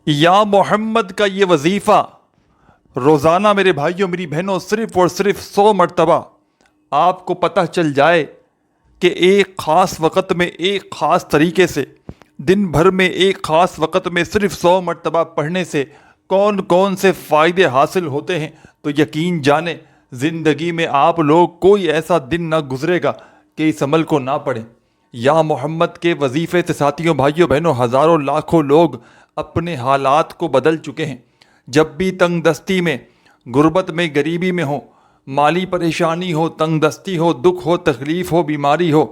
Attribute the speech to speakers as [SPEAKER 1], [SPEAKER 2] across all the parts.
[SPEAKER 1] یا محمد کا یہ وظیفہ روزانہ میرے بھائیوں میری بہنوں صرف اور صرف 100 مرتبہ آپ کو پتہ چل جائے کہ ایک خاص وقت میں ایک خاص طریقے سے دن بھر میں ایک خاص وقت میں صرف 100 مرتبہ پڑھنے سے کون کون سے فائدے حاصل ہوتے ہیں، تو یقین جانیں زندگی میں آپ لوگ کوئی ایسا دن نہ گزرے گا کہ اس عمل کو نہ پڑھیں۔ یا محمد کے وظیفے سے ساتھیوں بھائیوں بہنوں ہزاروں لاکھوں لوگ اپنے حالات کو بدل چکے ہیں۔ جب بھی تنگ دستی میں، غربت میں، غریبی میں ہو، مالی پریشانی ہو، تنگ دستی ہو، دکھ ہو، تکلیف ہو، بیماری ہو،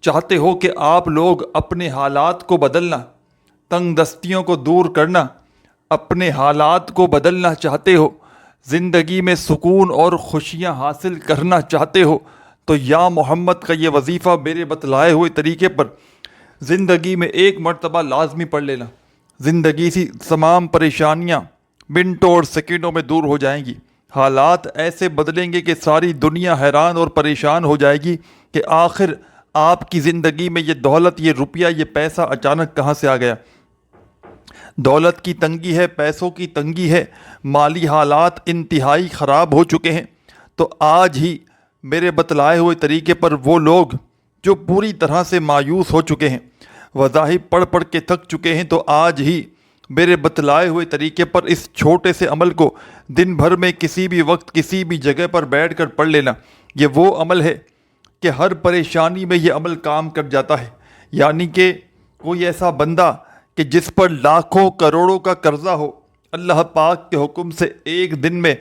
[SPEAKER 1] چاہتے ہو کہ آپ لوگ اپنے حالات کو بدلنا، تنگ دستیوں کو دور کرنا، اپنے حالات کو بدلنا چاہتے ہو، زندگی میں سکون اور خوشیاں حاصل کرنا چاہتے ہو، تو یا محمد کا یہ وظیفہ میرے بتلائے ہوئے طریقے پر زندگی میں ایک مرتبہ لازمی پڑھ لینا۔ زندگی کی تمام پریشانیاں منٹوں اور سیکنڈوں میں دور ہو جائیں گی، حالات ایسے بدلیں گے کہ ساری دنیا حیران اور پریشان ہو جائے گی کہ آخر آپ کی زندگی میں یہ دولت، یہ روپیہ، یہ پیسہ اچانک کہاں سے آ گیا۔ دولت کی تنگی ہے، پیسوں کی تنگی ہے، مالی حالات انتہائی خراب ہو چکے ہیں۔ تو آج ہی میرے بتلائے ہوئے طریقے پر وہ لوگ جو پوری طرح سے مایوس ہو چکے ہیں، وظائف پڑھ پڑھ کے تھک چکے ہیں، تو آج ہی میرے بتلائے ہوئے طریقے پر اس چھوٹے سے عمل کو دن بھر میں کسی بھی وقت کسی بھی جگہ پر بیٹھ کر پڑھ لینا۔ یہ وہ عمل ہے کہ ہر پریشانی میں یہ عمل کام کر جاتا ہے۔ یعنی کہ کوئی ایسا بندہ کہ جس پر لاکھوں کروڑوں کا قرضہ ہو، اللہ پاک کے حکم سے ایک دن میں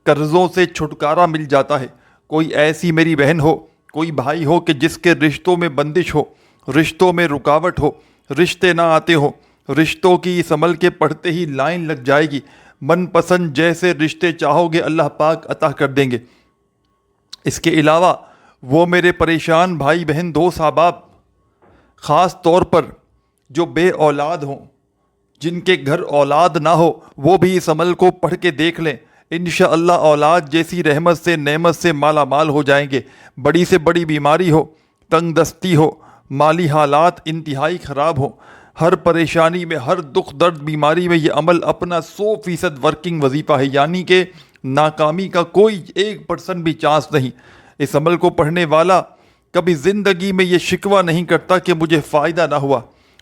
[SPEAKER 1] قرضوں سے چھٹکارا مل جاتا ہے۔ کوئی ایسی میری بہن ہو، کوئی بھائی ہو کہ جس کے رشتوں میں بندش ہو، رشتوں میں رکاوٹ ہو، رشتے نہ آتے ہو، رشتوں کی اس عمل کے پڑھتے ہی لائن لگ جائے گی، من پسند جیسے رشتے چاہو گے اللہ پاک عطا کر دیں گے۔ اس کے علاوہ وہ میرے پریشان بھائی بہن دوست احباب، خاص طور پر جو بے اولاد ہوں، جن کے گھر اولاد نہ ہو، وہ بھی اس عمل کو پڑھ کے دیکھ لیں، انشاءاللہ اولاد جیسی رحمت سے نعمت سے مالا مال ہو جائیں گے۔ بڑی سے بڑی بیماری ہو، تنگ دستی ہو، مالی حالات انتہائی خراب ہو، ہر پریشانی میں، ہر دکھ درد بیماری میں یہ عمل اپنا 100% ورکنگ وظیفہ ہے۔ یعنی کہ ناکامی کا کوئی 1% بھی چانس نہیں۔ اس عمل کو پڑھنے والا کبھی زندگی میں یہ شکوہ نہیں کرتا کہ مجھے فائدہ نہ ہوا۔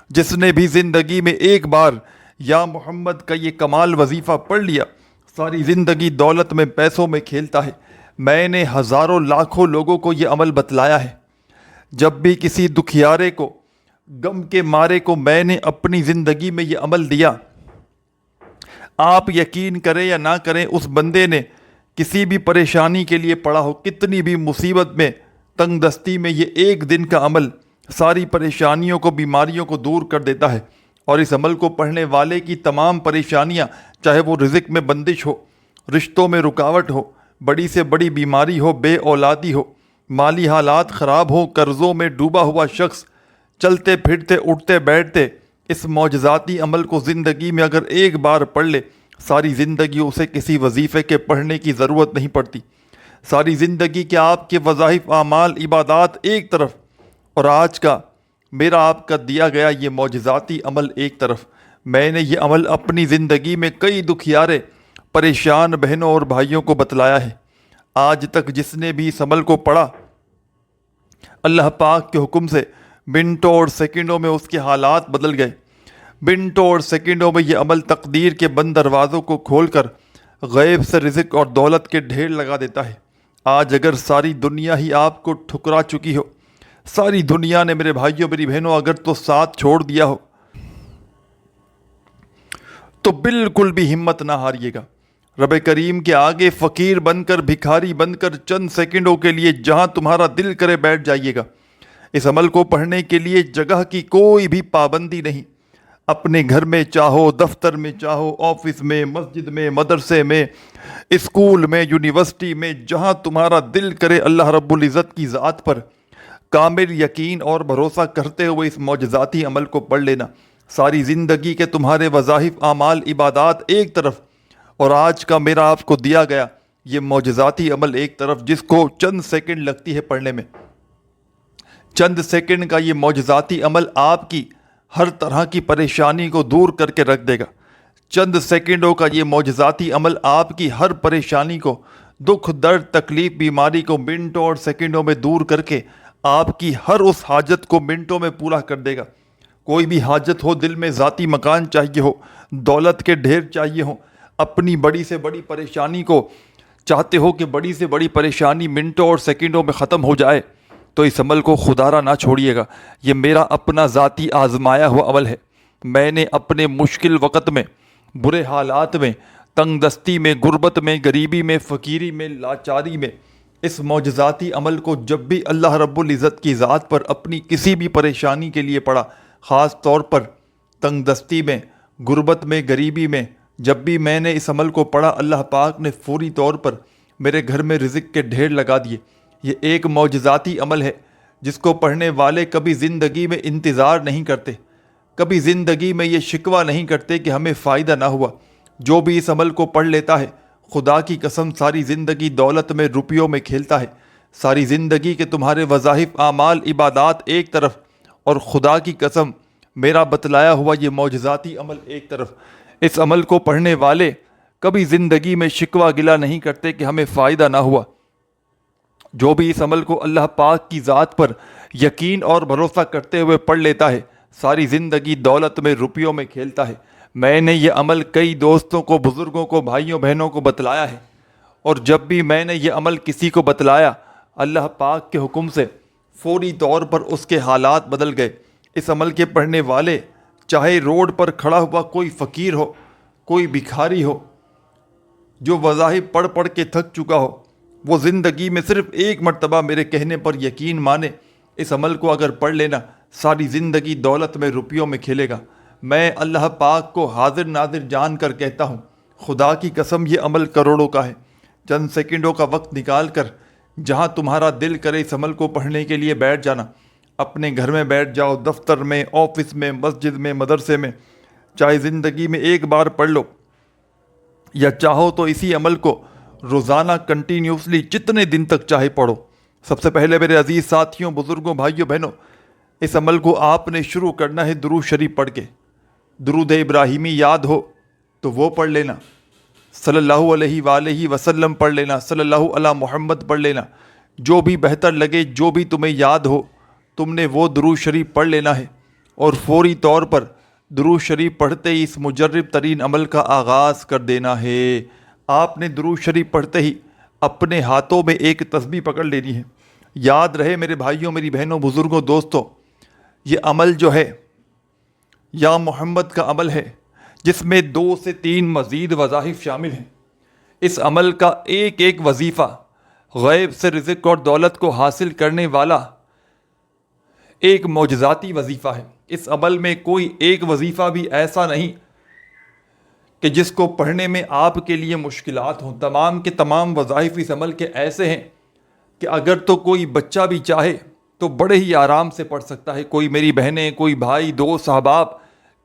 [SPEAKER 1] جس نے بھی زندگی میں ایک بار یا محمد کا یہ کمال وظیفہ پڑھ لیا، ساری زندگی دولت میں، پیسوں میں کھیلتا ہے۔ میں نے ہزاروں لاکھوں لوگوں کو یہ عمل بتلایا ہے۔ جب بھی کسی دکھیارے کو، غم کے مارے کو میں نے اپنی زندگی میں یہ عمل دیا، آپ یقین کریں یا نہ کریں، اس بندے نے کسی بھی پریشانی کے لیے پڑا ہو، کتنی بھی مصیبت میں، تنگ دستی میں، یہ ایک دن کا عمل ساری پریشانیوں کو، بیماریوں کو دور کر دیتا ہے۔ اور اس عمل کو پڑھنے والے کی تمام پریشانیاں، چاہے وہ رزق میں بندش ہو، رشتوں میں رکاوٹ ہو، بڑی سے بڑی بیماری ہو، بے اولادی ہو، مالی حالات خراب ہو، قرضوں میں ڈوبا ہوا شخص چلتے پھرتے اٹھتے بیٹھتے اس معجزاتی عمل کو زندگی میں اگر ایک بار پڑھ لے، ساری زندگی اسے کسی وظیفے کے پڑھنے کی ضرورت نہیں پڑتی۔ ساری زندگی کے آپ کے وظائف، اعمال، عبادات ایک طرف، اور آج کا میرا آپ کا دیا گیا یہ معجزاتی عمل ایک طرف۔ میں نے یہ عمل اپنی زندگی میں کئی دکھیارے پریشان بہنوں اور بھائیوں کو بتلایا ہے۔ آج تک جس نے بھی اس عمل کو پڑھا، اللہ پاک کے حکم سے منٹوں اور سیکنڈوں میں اس کے حالات بدل گئے۔ منٹوں اور سیکنڈوں میں یہ عمل تقدیر کے بند دروازوں کو کھول کر غیب سے رزق اور دولت کے ڈھیر لگا دیتا ہے۔ آج اگر ساری دنیا ہی آپ کو ٹھکرا چکی ہو، ساری دنیا نے میرے بھائیوں میری بہنوں اگر تو ساتھ چھوڑ دیا ہو، تو بالکل بھی ہمت نہ ہاریے گا۔ رب کریم کے آگے فقیر بن کر، بھکاری بن کر چند سیکنڈوں کے لیے جہاں تمہارا دل کرے بیٹھ جائیے گا۔ اس عمل کو پڑھنے کے لیے جگہ کی کوئی بھی پابندی نہیں۔ اپنے گھر میں چاہو، دفتر میں چاہو، آفس میں، مسجد میں، مدرسے میں، اسکول میں، یونیورسٹی میں، جہاں تمہارا دل کرے، اللہ رب العزت کی ذات پر کامل یقین اور بھروسہ کرتے ہوئے اس معجزاتی عمل کو پڑھ لینا۔ ساری زندگی کے تمہارے وظائف، اعمال، عبادات ایک طرف، اور آج کا میرا آپ کو دیا گیا یہ معجزاتی عمل ایک طرف، جس کو چند سیکنڈ لگتی ہے پڑھنے میں۔ چند سیکنڈ کا یہ معجزاتی عمل آپ کی ہر طرح کی پریشانی کو دور کر کے رکھ دے گا۔ چند سیکنڈوں کا یہ معجزاتی عمل آپ کی ہر پریشانی کو، دکھ، درد، تکلیف، بیماری کو منٹوں اور سیکنڈوں میں دور کر کے آپ کی ہر اس حاجت کو منٹوں میں پورا کر دے گا۔ کوئی بھی حاجت ہو، دل میں ذاتی مکان چاہیے ہو، دولت کے ڈھیر چاہیے ہو، اپنی بڑی سے بڑی پریشانی کو چاہتے ہو کہ بڑی سے بڑی پریشانی منٹوں اور سیکنڈوں میں ختم ہو جائے، تو اس عمل کو خدا را نہ چھوڑیے گا۔ یہ میرا اپنا ذاتی آزمایا ہوا عمل ہے۔ میں نے اپنے مشکل وقت میں، برے حالات میں، تنگ دستی میں، غربت میں، غریبی میں، فقیری میں، لاچاری میں اس معجزاتی عمل کو جب بھی اللہ رب العزت کی ذات پر اپنی کسی بھی پریشانی کے لیے پڑھا، خاص طور پر تنگ دستی میں، غربت میں، غریبی میں، جب بھی میں نے اس عمل کو پڑھا، اللہ پاک نے فوری طور پر میرے گھر میں رزق کے ڈھیر لگا دیے۔ یہ ایک معجزاتی عمل ہے جس کو پڑھنے والے کبھی زندگی میں انتظار نہیں کرتے، کبھی زندگی میں یہ شکوہ نہیں کرتے کہ ہمیں فائدہ نہ ہوا۔ جو بھی اس عمل کو پڑھ لیتا ہے، خدا کی قسم ساری زندگی دولت میں، روپیوں میں کھیلتا ہے، ساری زندگی کے تمہارے وظائف، اعمال، عبادات ایک طرف، اور خدا کی قسم میرا بتلایا ہوا یہ معجزاتی عمل ایک طرف۔ اس عمل کو پڑھنے والے کبھی زندگی میں شکوہ گلہ نہیں کرتے کہ ہمیں فائدہ نہ ہوا۔ جو بھی اس عمل کو اللہ پاک کی ذات پر یقین اور بھروسہ کرتے ہوئے پڑھ لیتا ہے، ساری زندگی دولت میں، روپیوں میں کھیلتا ہے۔ میں نے یہ عمل کئی دوستوں کو، بزرگوں کو، بھائیوں بہنوں کو بتلایا ہے، اور جب بھی میں نے یہ عمل کسی کو بتلایا، اللہ پاک کے حکم سے فوری طور پر اس کے حالات بدل گئے۔ اس عمل کے پڑھنے والے، چاہے روڈ پر کھڑا ہوا کوئی فقیر ہو، کوئی بھکاری ہو، جو وظائف پڑھ پڑھ کے تھک چکا ہو، وہ زندگی میں صرف ایک مرتبہ میرے کہنے پر یقین مانے، اس عمل کو اگر پڑھ لینا، ساری زندگی دولت میں، روپیوں میں کھیلے گا۔ میں اللہ پاک کو حاضر ناظر جان کر کہتا ہوں، خدا کی قسم یہ عمل کروڑوں کا ہے۔ چند سیکنڈوں کا وقت نکال کر جہاں تمہارا دل کرے اس عمل کو پڑھنے کے لیے بیٹھ جانا۔ اپنے گھر میں بیٹھ جاؤ، دفتر میں، آفس میں، مسجد میں، مدرسے میں، چاہے زندگی میں ایک بار پڑھ لو، یا چاہو تو اسی عمل کو روزانہ کنٹینیوسلی جتنے دن تک چاہے پڑھو۔ سب سے پہلے میرے عزیز ساتھیوں، بزرگوں، بھائیوں بہنوں، اس عمل کو آپ نے شروع کرنا ہے درود شریف پڑھ کے۔ درود ابراہیمی یاد ہو تو وہ پڑھ لینا، صلی اللہ علیہ وآلہ وسلم پڑھ لینا، صلی اللہ علی محمد پڑھ لینا، جو بھی بہتر لگے، جو بھی تمہیں یاد ہو تم نے وہ درود شریف پڑھ لینا ہے، اور فوری طور پر درود شریف پڑھتے ہی اس مجرب ترین عمل کا آغاز کر دینا ہے۔ آپ نے درود شریف پڑھتے ہی اپنے ہاتھوں میں ایک تسبیح پکڑ لینی ہے۔ یاد رہے میرے بھائیوں، میری بہنوں، بزرگوں، دوستوں، یہ عمل جو ہے یا محمد کا عمل ہے، جس میں 2 سے 3 مزید وظائف شامل ہیں۔ اس عمل کا ایک ایک وظیفہ غیب سے رزق اور دولت کو حاصل کرنے والا ایک معجزاتی وظیفہ ہے۔ اس عمل میں کوئی ایک وظیفہ بھی ایسا نہیں کہ جس کو پڑھنے میں آپ کے لیے مشکلات ہوں۔ تمام کے تمام وظائف اس عمل کے ایسے ہیں کہ اگر تو کوئی بچہ بھی چاہے تو بڑے ہی آرام سے پڑھ سکتا ہے۔ کوئی میری بہنیں، کوئی بھائی، دوست، احباب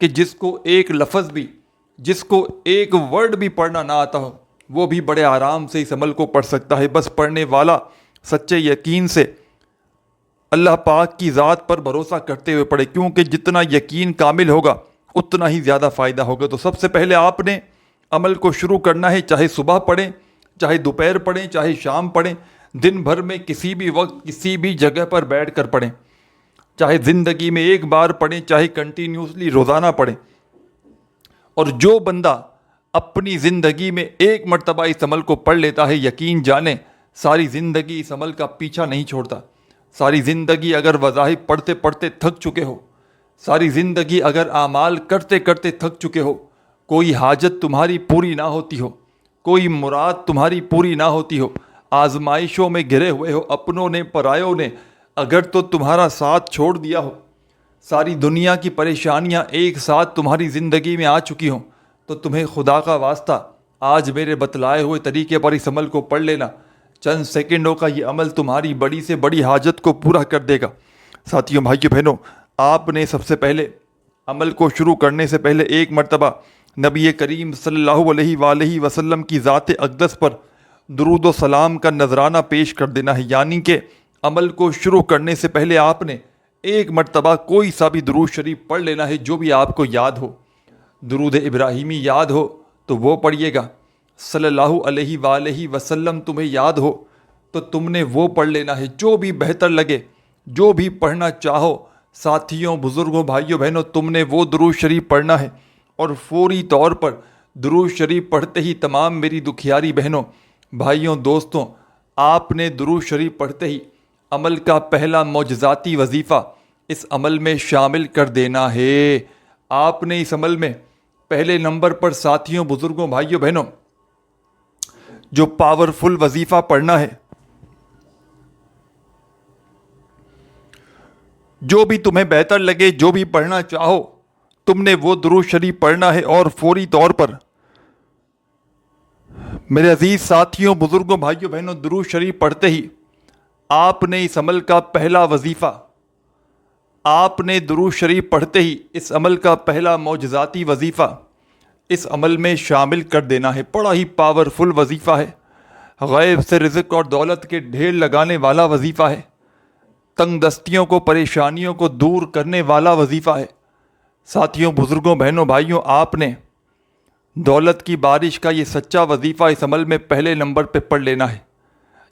[SPEAKER 1] کہ جس کو ایک لفظ بھی، جس کو ایک ورڈ بھی پڑھنا نہ آتا ہو، وہ بھی بڑے آرام سے اس عمل کو پڑھ سکتا ہے۔ بس پڑھنے والا سچے یقین سے اللہ پاک کی ذات پر بھروسہ کرتے ہوئے پڑھے، کیونکہ جتنا یقین کامل ہوگا اتنا ہی زیادہ فائدہ ہوگا۔ تو سب سے پہلے آپ نے عمل کو شروع کرنا ہے، چاہے صبح پڑھیں، چاہے دوپہر پڑھیں، چاہے شام پڑھیں، دن بھر میں کسی بھی وقت، کسی بھی جگہ پر بیٹھ کر پڑھیں، چاہے زندگی میں ایک بار پڑھیں، چاہے کنٹینیوسلی روزانہ پڑھیں۔ اور جو بندہ اپنی زندگی میں ایک مرتبہ اس عمل کو پڑھ لیتا ہے، یقین جانیں ساری زندگی اس عمل کا پیچھا نہیں چھوڑتا۔ ساری زندگی اگر وظائف پڑھتے پڑھتے تھک چکے ہو، ساری زندگی اگر اعمال کرتے کرتے تھک چکے ہو، کوئی حاجت تمہاری پوری نہ ہوتی ہو، کوئی مراد تمہاری پوری نہ ہوتی ہو، آزمائشوں میں گھرے ہوئے ہو، اپنوں نے، پرایوں نے اگر تو تمہارا ساتھ چھوڑ دیا ہو، ساری دنیا کی پریشانیاں ایک ساتھ تمہاری زندگی میں آ چکی ہوں، تو تمہیں خدا کا واسطہ آج میرے بتلائے ہوئے طریقے پر اس عمل کو پڑھ لینا۔ چند سیکنڈوں کا یہ عمل تمہاری بڑی سے بڑی حاجت کو پورا کر دے گا۔ ساتھیوں، بھائیوں بہنوں، آپ نے سب سے پہلے عمل کو شروع کرنے سے پہلے ایک مرتبہ نبی کریم صلی اللہ علیہ وآلہ وسلم کی ذات اقدس پر درود و سلام کا نذرانہ پیش کر دینا ہے، یعنی کہ عمل کو شروع کرنے سے پہلے آپ نے ایک مرتبہ کوئی سا بھی درود شریف پڑھ لینا ہے جو بھی آپ کو یاد ہو۔ درود ابراہیمی یاد ہو تو وہ پڑھیے گا، صلی اللہ علیہ وآلہ وسلم تمہیں یاد ہو تو تم نے وہ پڑھ لینا ہے، جو بھی بہتر لگے، جو بھی پڑھنا چاہو ساتھیوں، بزرگوں، بھائیوں، بہنوں، تم نے وہ درود شریف پڑھنا ہے۔ اور فوری طور پر درود شریف پڑھتے ہی تمام میری دکھیاری بہنوں، بھائیوں، دوستوں، آپ نے درود شریف پڑھتے ہی عمل کا پہلا معجزاتی وظیفہ اس عمل میں شامل کر دینا ہے۔ آپ نے اس عمل میں پہلے نمبر پر ساتھیوں، بزرگوں، بھائیوں، بہنوں، جو پاورفل وظیفہ پڑھنا ہے، جو بھی تمہیں بہتر لگے، جو بھی پڑھنا چاہو تم نے وہ درود شریف پڑھنا ہے۔ اور فوری طور پر میرے عزیز ساتھیوں، بزرگوں، بھائیوں، بہنوں، درود شریف پڑھتے ہی آپ نے اس عمل کا پہلا وظیفہ، آپ نے درود شریف پڑھتے ہی اس عمل کا پہلا معجزاتی وظیفہ اس عمل میں شامل کر دینا ہے۔ بڑا ہی پاورفل وظیفہ ہے، غیب سے رزق اور دولت کے ڈھیر لگانے والا وظیفہ ہے، تنگ دستیوں کو، پریشانیوں کو دور کرنے والا وظیفہ ہے۔ ساتھیوں، بزرگوں، بہنوں، بھائیوں، آپ نے دولت کی بارش کا یہ سچا وظیفہ اس عمل میں پہلے نمبر پہ پڑھ لینا ہے۔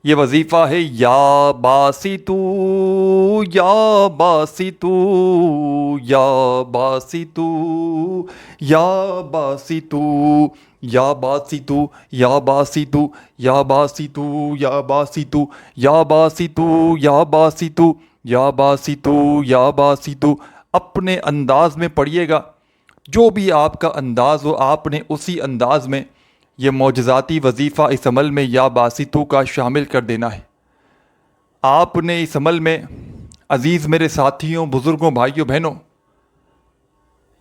[SPEAKER 1] یہ وظیفہ ہے، یا باسطو یا باسطو یا باسطو یا باسطو یا باسطو یا باسطو یا باسطو یا باسطو یا باسطو یا باسطو یا باسطو یا باسطو، اپنے انداز میں پڑھیے گا، جو بھی آپ کا انداز ہو آپ نے اسی انداز میں یہ معجزاتی وظیفہ اس عمل میں یا باسطو کا شامل کر دینا ہے۔ آپ نے اس عمل میں عزیز میرے ساتھیوں، بزرگوں، بھائیوں، بہنوں،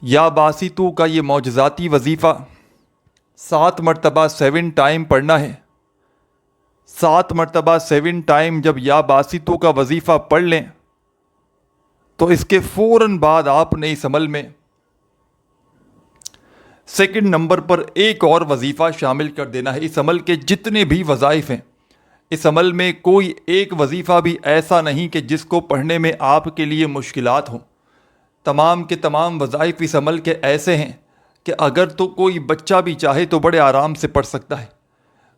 [SPEAKER 1] یا باسطو کا یہ معجزاتی وظیفہ 7 مرتبہ 7 ٹائم پڑھنا ہے۔ 7 مرتبہ 7 ٹائم جب یا باسطو کا وظیفہ پڑھ لیں تو اس کے فوراً بعد آپ نے اس عمل میں سیکنڈ نمبر پر ایک اور وظیفہ شامل کر دینا ہے۔ اس عمل کے جتنے بھی وظائف ہیں، اس عمل میں کوئی ایک وظیفہ بھی ایسا نہیں کہ جس کو پڑھنے میں آپ کے لیے مشکلات ہوں۔ تمام کے تمام وظائف اس عمل کے ایسے ہیں کہ اگر تو کوئی بچہ بھی چاہے تو بڑے آرام سے پڑھ سکتا ہے۔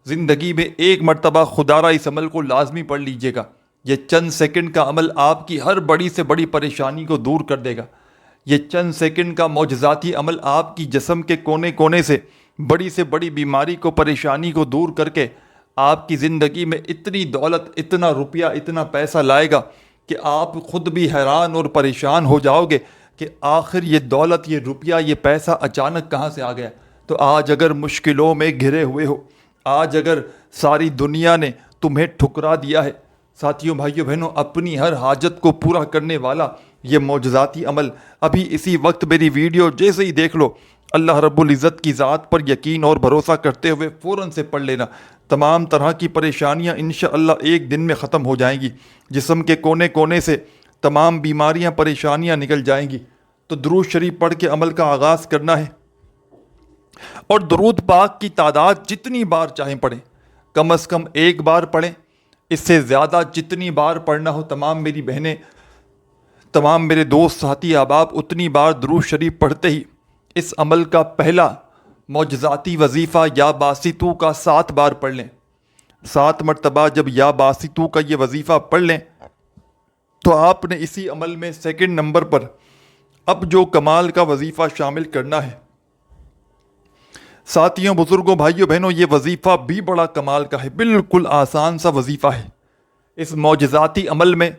[SPEAKER 1] زندگی میں ایک مرتبہ خدا را اس عمل کو لازمی پڑھ لیجئے گا۔ یہ چند سیکنڈ کا عمل آپ کی ہر بڑی سے بڑی پریشانی کو دور کر دے گا۔ یہ چند سیکنڈ کا معجزاتی عمل آپ کی جسم کے کونے کونے سے بڑی بیماری کو، پریشانی کو دور کر کے آپ کی زندگی میں اتنی دولت، اتنا روپیہ، اتنا پیسہ لائے گا کہ آپ خود بھی حیران اور پریشان ہو جاؤ گے کہ آخر یہ دولت، یہ روپیہ، یہ پیسہ اچانک کہاں سے آ گیا۔ تو آج اگر مشکلوں میں گھرے ہوئے ہو، آج اگر ساری دنیا نے تمہیں ٹھکرا دیا ہے، ساتھیوں، بھائیوں، بہنوں، اپنی ہر حاجت کو پورا کرنے والا یہ معجزاتی عمل ابھی اسی وقت میری ویڈیو جیسے ہی دیکھ لو، اللہ رب العزت کی ذات پر یقین اور بھروسہ کرتے ہوئے فوراً سے پڑھ لینا۔ تمام طرح کی پریشانیاں انشاءاللہ ایک دن میں ختم ہو جائیں گی، جسم کے کونے کونے سے تمام بیماریاں، پریشانیاں نکل جائیں گی۔ تو درود شریف پڑھ کے عمل کا آغاز کرنا ہے، اور درود پاک کی تعداد جتنی بار چاہیں پڑھیں، کم از کم ایک بار پڑھیں، اس سے زیادہ جتنی بار پڑھنا ہو تمام میری بہنیں، تمام میرے دوست، ساتھی، احباب اتنی بار درود شریف پڑھتے ہی اس عمل کا پہلا معجزاتی وظیفہ یا باسطو کا 7 بار پڑھ لیں۔ 7 مرتبہ جب یا باسطو کا یہ وظیفہ پڑھ لیں تو آپ نے اسی عمل میں سیکنڈ نمبر پر اب جو کمال کا وظیفہ شامل کرنا ہے۔ ساتھیوں، بزرگوں، بھائیوں، بہنوں، یہ وظیفہ بھی بڑا کمال کا ہے، بالکل آسان سا وظیفہ ہے۔ اس معجزاتی عمل میں،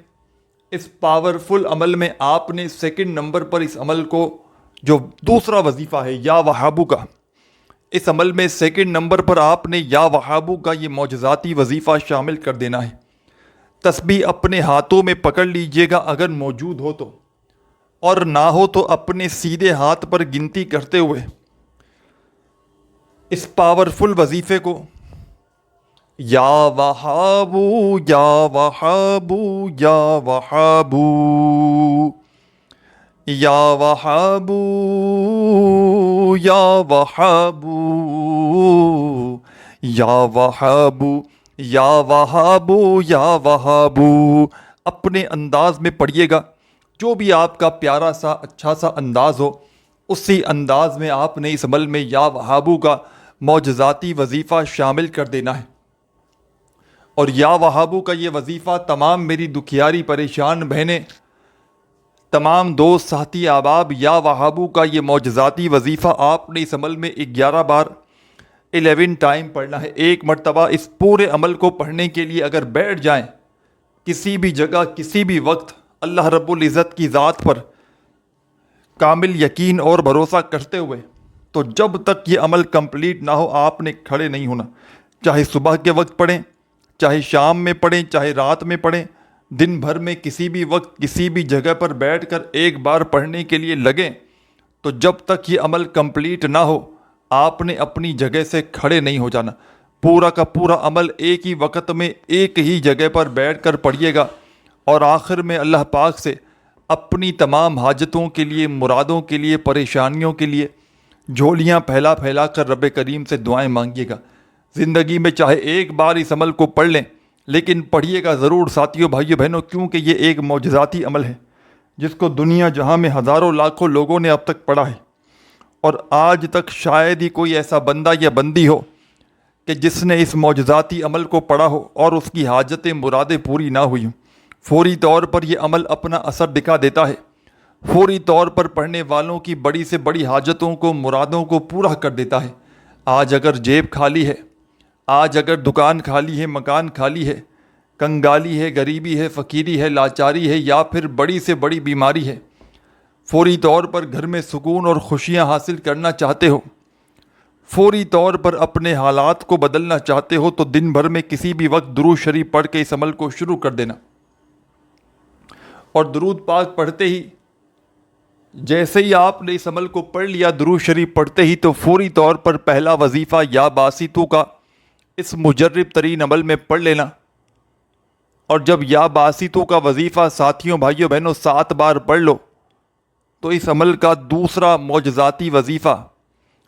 [SPEAKER 1] اس پاورفل عمل میں آپ نے سیکنڈ نمبر پر اس عمل کو، جو دوسرا وظیفہ ہے یا وہابو کا، اس عمل میں سیکنڈ نمبر پر آپ نے یا وہابو کا یہ معجزاتی وظیفہ شامل کر دینا ہے۔ تسبیح اپنے ہاتھوں میں پکڑ لیجئے گا اگر موجود ہو تو، اور نہ ہو تو اپنے سیدھے ہاتھ پر گنتی کرتے ہوئے اس پاورفل وظیفے کو یا وہابو یا وہابو یا وہابو یا وہابو یا وہابو یا وہابو یا وہابو یا وہابو اپنے انداز میں پڑھیے گا۔ جو بھی آپ کا پیارا سا، اچھا سا انداز ہو اسی انداز میں آپ نے اس عمل میں یا وہابو کا معجزاتی وظیفہ شامل کر دینا ہے۔ اور یا وہابو کا یہ وظیفہ تمام میری دکھیاری پریشان بہنیں، تمام دوست ساتھی احباب، یا وہابو کا یہ معجزاتی وظیفہ آپ نے اس عمل میں 11 بار 11 ٹائم پڑھنا ہے۔ ایک مرتبہ اس پورے عمل کو پڑھنے کے لیے اگر بیٹھ جائیں کسی بھی جگہ کسی بھی وقت، اللہ رب العزت کی ذات پر کامل یقین اور بھروسہ کرتے ہوئے، تو جب تک یہ عمل کمپلیٹ نہ ہو آپ نے کھڑے نہیں ہونا۔ چاہے صبح کے وقت پڑھیں، چاہے شام میں پڑھیں، چاہے رات میں پڑھیں، دن بھر میں کسی بھی وقت کسی بھی جگہ پر بیٹھ کر ایک بار پڑھنے کے لیے لگیں، تو جب تک یہ عمل کمپلیٹ نہ ہو آپ نے اپنی جگہ سے کھڑے نہیں ہو جانا۔ پورا کا پورا عمل ایک ہی وقت میں ایک ہی جگہ پر بیٹھ کر پڑھیے گا، اور آخر میں اللہ پاک سے اپنی تمام حاجتوں کے لیے، مرادوں کے لیے، پریشانیوں کے لیے جھولیاں پھیلا پھیلا کر رب کریم سے دعائیں مانگیے گا۔ زندگی میں چاہے ایک بار اس عمل کو پڑھ لیں، لیکن پڑھیے گا ضرور ساتھیوں، بھائیوں، بہنوں، کیونکہ یہ ایک معجزاتی عمل ہے جس کو دنیا جہاں میں ہزاروں لاکھوں لوگوں نے اب تک پڑھا ہے، اور آج تک شاید ہی کوئی ایسا بندہ یا بندی ہو کہ جس نے اس معجزاتی عمل کو پڑھا ہو اور اس کی حاجتیں مرادیں پوری نہ ہوئی ہوں۔ فوری طور پر یہ عمل اپنا اثر دکھا دیتا ہے، فوری طور پر پڑھنے والوں کی بڑی سے بڑی حاجتوں کو، مرادوں کو پورا کر دیتا ہے۔ آج اگر جیب خالی ہے، آج اگر دکان خالی ہے، مکان خالی ہے، کنگالی ہے، غریبی ہے، فقیری ہے، لاچاری ہے، یا پھر بڑی سے بڑی بیماری ہے، فوری طور پر گھر میں سکون اور خوشیاں حاصل کرنا چاہتے ہو، فوری طور پر اپنے حالات کو بدلنا چاہتے ہو، تو دن بھر میں کسی بھی وقت درود شریف پڑھ کے اس عمل کو شروع کر دینا۔ اور درود پاک پڑھتے ہی، جیسے ہی آپ نے اس عمل کو پڑھ لیا درود شریف پڑھتے ہی، تو فوری طور پر پہلا وظیفہ یا باسطو کا اس مجرب ترین عمل میں پڑھ لینا۔ اور جب یا باسطو کا وظیفہ ساتھیوں، بھائیوں، بہنوں 7 بار پڑھ لو، تو اس عمل کا دوسرا معجزاتی وظیفہ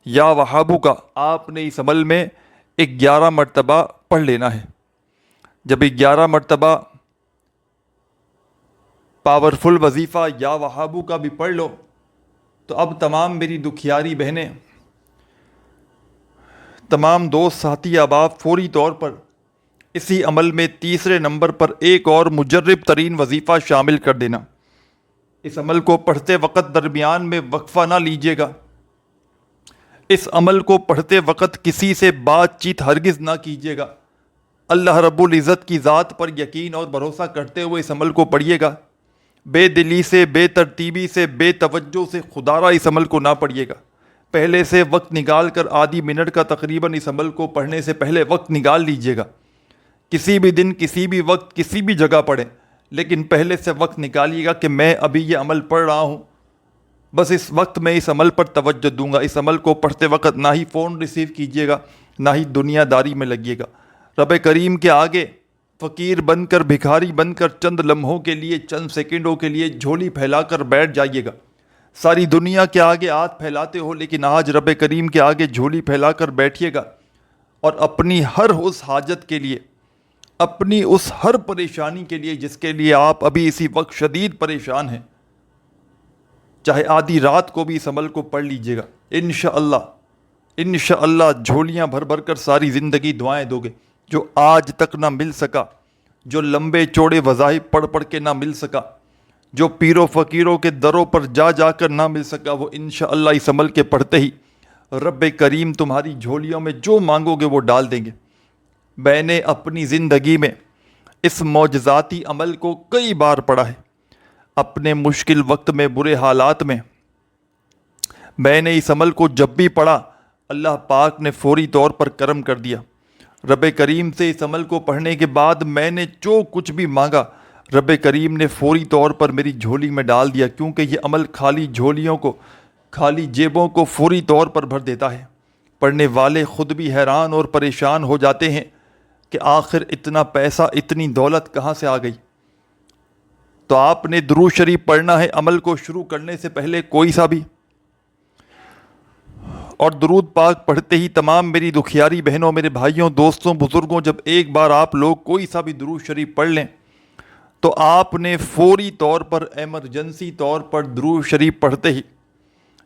[SPEAKER 1] یا وہابو کا آپ نے اس عمل میں 11 مرتبہ پڑھ لینا ہے۔ جب 11 مرتبہ پاورفل وظیفہ یا وہابو کا بھی پڑھ لو، تو اب تمام میری دکھیاری بہنیں، تمام دوست ساتھی احباب، فوری طور پر اسی عمل میں تیسرے نمبر پر ایک اور مجرب ترین وظیفہ شامل کر دینا۔ اس عمل کو پڑھتے وقت درمیان میں وقفہ نہ لیجیے گا، اس عمل کو پڑھتے وقت کسی سے بات چیت ہرگز نہ کیجیے گا۔ اللہ رب العزت کی ذات پر یقین اور بھروسہ کرتے ہوئے اس عمل کو پڑھیے گا، بے دلی سے، بے ترتیبی سے، بے توجہ سے خدا را اس عمل کو نہ پڑھیے گا۔ پہلے سے وقت نکال کر آدھی منٹ کا تقریباً اس عمل کو پڑھنے سے پہلے وقت نکال لیجیے گا۔ کسی بھی دن، کسی بھی وقت، کسی بھی جگہ پڑھیں، لیکن پہلے سے وقت نکالیے گا کہ میں ابھی یہ عمل پڑھ رہا ہوں، بس اس وقت میں اس عمل پر توجہ دوں گا۔ اس عمل کو پڑھتے وقت نہ ہی فون ریسیو کیجیے گا، نہ ہی دنیا داری میں لگیے گا۔ رب کریم کے آگے فقیر بن کر، بھکاری بن کر چند لمحوں کے لیے، چند سیکنڈوں کے لیے جھولی پھیلا کر بیٹھ جائیے گا۔ ساری دنیا کے آگے ہاتھ پھیلاتے ہو، لیکن آج رب کریم کے آگے جھولی پھیلا کر بیٹھیے گا، اور اپنی ہر اس حاجت کے لیے، اپنی اس ہر پریشانی کے لیے جس کے لیے آپ ابھی اسی وقت شدید پریشان ہیں، چاہے آدھی رات کو بھی اس عمل کو پڑھ لیجیے گا۔ انشاءاللہ جھولیاں بھر بھر کر ساری زندگی دعائیں دو گے۔ جو آج تک نہ مل سکا، جو لمبے چوڑے وظائف پڑھ پڑھ کے نہ مل سکا، جو پیروں فقیروں کے دروں پر جا جا کر نہ مل سکا، وہ انشاءاللہ اس عمل کے پڑھتے ہی رب کریم تمہاری جھولیوں میں جو مانگو گے وہ ڈال دیں گے۔ میں نے اپنی زندگی میں اس معجزاتی عمل کو کئی بار پڑھا ہے۔ اپنے مشکل وقت میں، برے حالات میں نے اس عمل کو جب بھی پڑھا، اللہ پاک نے فوری طور پر کرم کر دیا۔ رب کریم سے اس عمل کو پڑھنے کے بعد میں نے جو کچھ بھی مانگا، رب کریم نے فوری طور پر میری جھولی میں ڈال دیا، کیونکہ یہ عمل خالی جھولیوں کو، خالی جیبوں کو فوری طور پر بھر دیتا ہے۔ پڑھنے والے خود بھی حیران اور پریشان ہو جاتے ہیں کہ آخر اتنا پیسہ، اتنی دولت کہاں سے آ گئی۔ تو آپ نے درود شریف پڑھنا ہے عمل کو شروع کرنے سے پہلے کوئی سا بھی، اور درود پاک پڑھتے ہی تمام میری دکھیاری بہنوں، میرے بھائیوں، دوستوں، بزرگوں، جب ایک بار آپ لوگ کوئی سا بھی درود شریف پڑھ لیں، تو آپ نے فوری طور پر، ایمرجنسی طور پر درود شریف پڑھتے ہی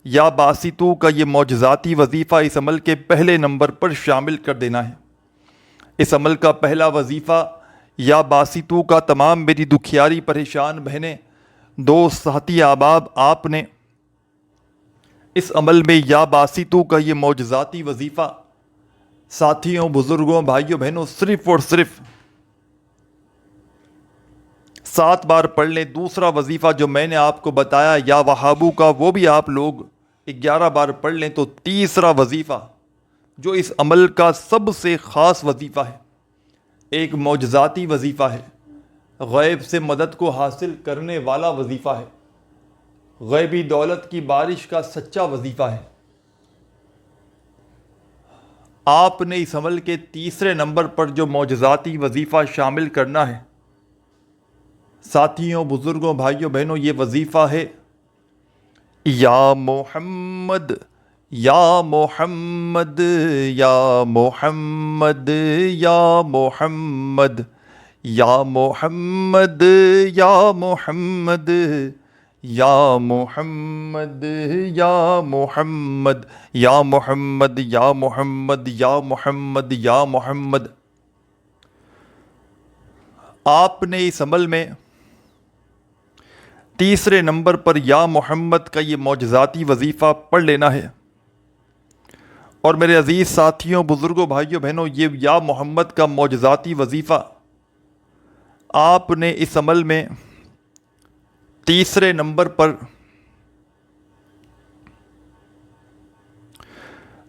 [SPEAKER 1] یا باسطو کا یہ معجزاتی وظیفہ اس عمل کے پہلے نمبر پر شامل کر دینا ہے۔ اس عمل کا پہلا وظیفہ یا باسطو کا تمام میری دکھیاری پریشان بہنیں، دوست، ساتھی، احباب، آپ نے اس عمل میں یا باسطو کا یہ معجزاتی وظیفہ ساتھیوں، بزرگوں، بھائیوں، بہنوں صرف اور صرف 7 بار پڑھ لیں۔ دوسرا وظیفہ جو میں نے آپ کو بتایا یا وہابو کا، وہ بھی آپ لوگ 11 بار پڑھ لیں۔ تو تیسرا وظیفہ جو اس عمل کا سب سے خاص وظیفہ ہے، ایک معجزاتی وظیفہ ہے، غیب سے مدد کو حاصل کرنے والا وظیفہ ہے، غیبی دولت کی بارش کا سچا وظیفہ ہے۔ آپ نے اس عمل کے تیسرے نمبر پر جو معجزاتی وظیفہ شامل کرنا ہے، ساتھیوں، بزرگوں، بھائیوں، بہنوں، یہ وظیفہ ہے یا محمد یا محمد یا محمد یا محمد یا محمد یا محمد یا محمد یا محمد یا محمد یا محمد یا محمد یا محمد۔ آپ نے اس عمل میں تیسرے نمبر پر یا محمد کا یہ معجزاتی وظیفہ پڑھ لینا ہے۔ اور میرے عزیز ساتھیوں، بزرگوں، بھائیوں، بہنوں، یہ یا محمد کا معجزاتی وظیفہ آپ نے اس عمل میں تیسرے نمبر پر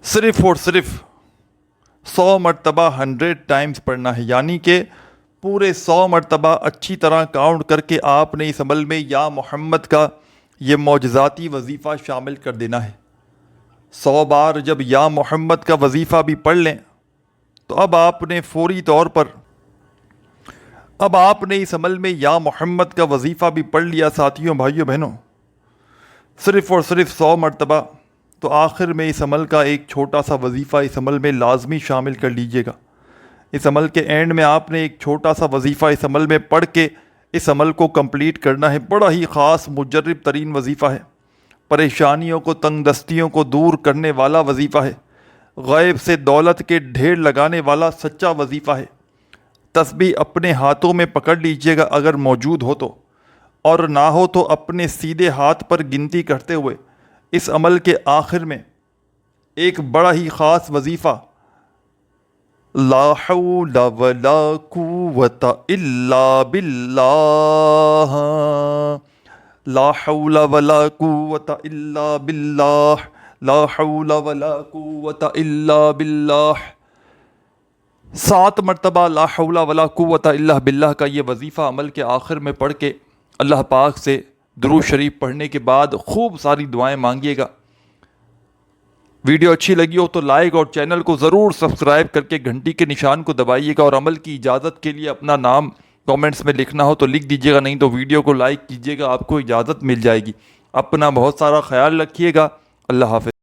[SPEAKER 1] صرف اور صرف 100 مرتبہ 100 ٹائمز پڑھنا ہے، یعنی کہ پورے 100 مرتبہ اچھی طرح کاؤنٹ کر کے آپ نے اس عمل میں یا محمد کا یہ معجزاتی وظیفہ شامل کر دینا ہے۔ 100 بار جب یا محمد کا وظیفہ بھی پڑھ لیں تو اب آپ نے فوری طور پر آپ نے اس عمل میں یا محمد کا وظیفہ بھی پڑھ لیا ساتھیوں، بھائیوں، بہنوں، صرف اور صرف 100 مرتبہ۔ تو آخر میں اس عمل کا ایک چھوٹا سا وظیفہ اس عمل میں لازمی شامل کر لیجئے گا۔ اس عمل کے اینڈ میں آپ نے ایک چھوٹا سا وظیفہ اس عمل میں پڑھ کے اس عمل کو کمپلیٹ کرنا ہے۔ بڑا ہی خاص مجرب ترین وظیفہ ہے، پریشانیوں کو، تنگ دستیوں کو دور کرنے والا وظیفہ ہے، غیب سے دولت کے ڈھیر لگانے والا سچا وظیفہ ہے۔ تسبیح اپنے ہاتھوں میں پکڑ لیجئے گا اگر موجود ہو تو، اور نہ ہو تو اپنے سیدھے ہاتھ پر گنتی کرتے ہوئے اس عمل کے آخر میں ایک بڑا ہی خاص وظیفہ لا حول ولا قوت الا باللہ، لا حول ولا قوت الا باللہ، لا حول ولا قوت الا باللہ، 7 مرتبہ لا حول ولا قوت الا باللہ کا یہ وظیفہ عمل کے آخر میں پڑھ کے اللہ پاک سے درود شریف پڑھنے کے بعد خوب ساری دعائیں مانگیے گا۔ ویڈیو اچھی لگی ہو تو لائک اور چینل کو ضرور سبسکرائب کر کے گھنٹی کے نشان کو دبائیے گا، اور عمل کی اجازت کے لیے اپنا نام کامنٹس میں لکھنا ہو تو لکھ دیجیے گا، نہیں تو ویڈیو کو لائک کیجیے گا، آپ کو اجازت مل جائے گی۔ اپنا بہت سارا خیال رکھیے گا۔ اللہ حافظ۔